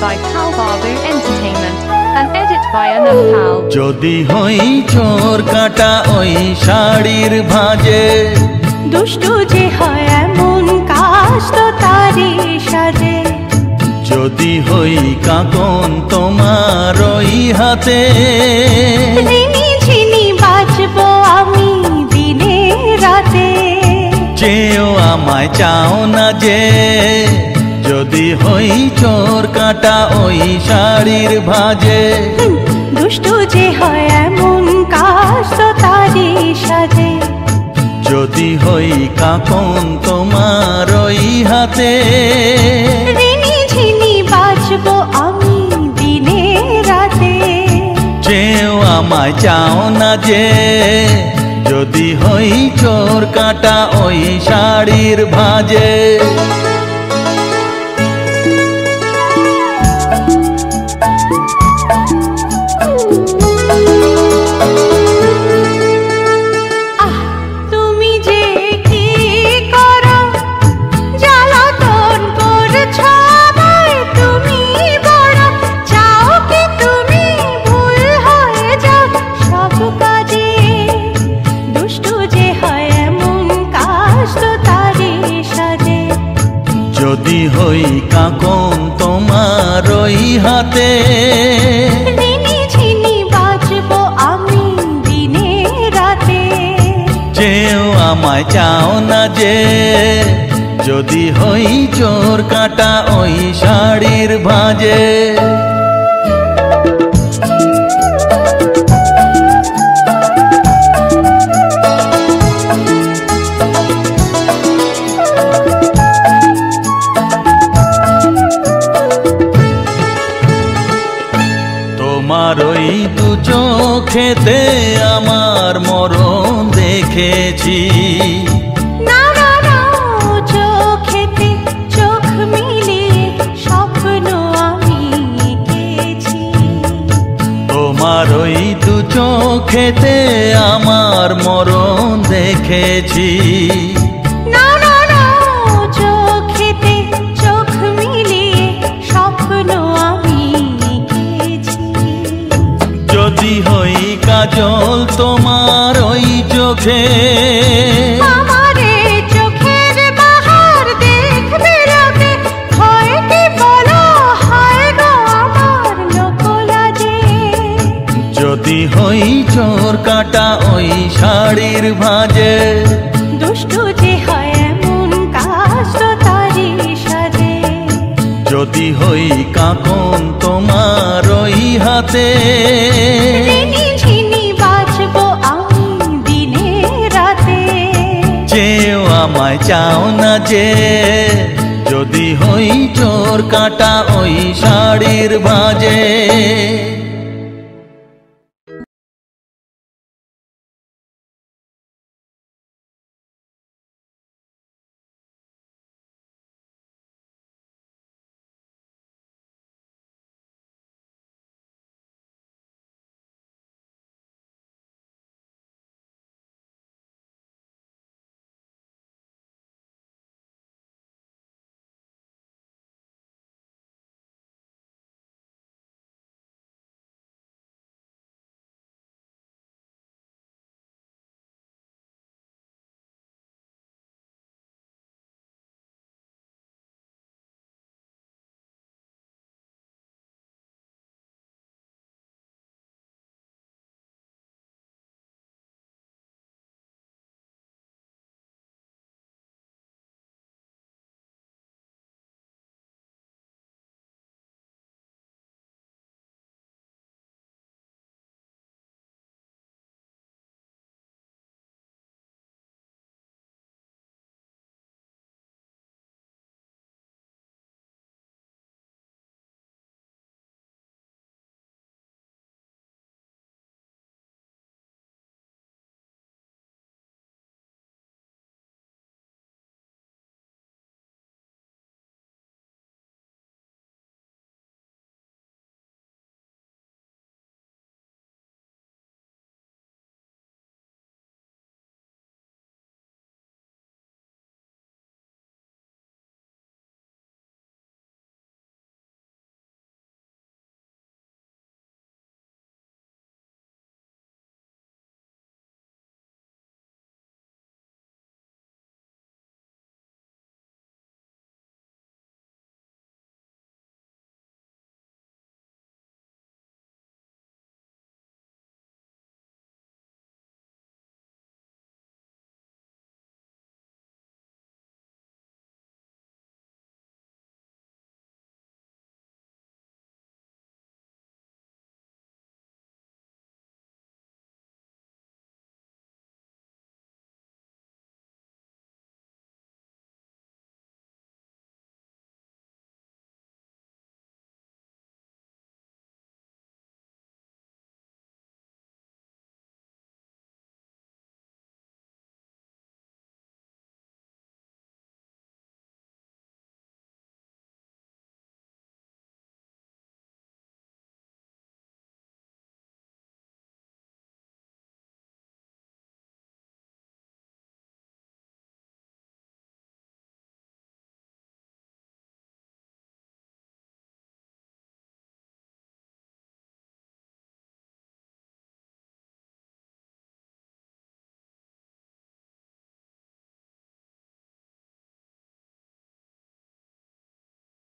by Pal Babu Entertainment and edit by Anand Pal. যদি হই চোর কাটা ওই শাড়ির ভাঁজে, দুষ্টু যে হয় এমন কাজ তো তারই সাজে। যদি হই কাঁকন তোমার ওই হাতে, রিনি ঝিনি বাজবো আমি দিনে রাতে। চেয়েও আমায় চাও না যে, যদি হই চোর কাটা ওই শাড়ির ভাঁজে। দুষ্টু যে হয় এমন কাজ তো তারই সাজে। যদি হই কাঁকন তোমার ওই হাতে, রিনি ঝিনি বাজবো আমি দিনে রাতে। চেয়েও আমায় চাও না যে, যদি হই চোর কাটা ওই শাড়ির ভাঁজে। যদি হই কাঁকন তোমার ওই হাতে, রিনি ঝিনি বাজবো আমি দিনে রাতে। চেয়েও আমায় চাও না যে, যদি হই চোর কাটা ওই শাড়ির ভাঁজে। তোমার ওই দু চোখেতে আমার মরণ দেখেছি। না না না চোখেতে চোখ মিলিয়ে স্বপ্ন আমি এঁকেছি। তোমার ওই দু চোখেতে আমার মরণ দেখেছি। না না না চোখেতে চোখ মিলিয়ে স্বপ্ন আমি এঁকেছি। যদি হই কাজল তোমার ওই চোখে, আমারে চোখের বাহার দেখবে লোকে, হয় কি বলো হয় গো আমার লোকলাজে। যদি হই চোর কাটা ওই শাড়ির ভাঁজে, দুষ্টু যে হয় এমন কাজ তো তারই সাজে। যদি হই কাঁকন তোমার ওই হাতে, রিনি ঝিনি বাজবো আমি দিনে রাতে। চেয়েও আমায় চাও না যে, যদি হই চোর কাটা ওই শাড়ির ভাঁজে।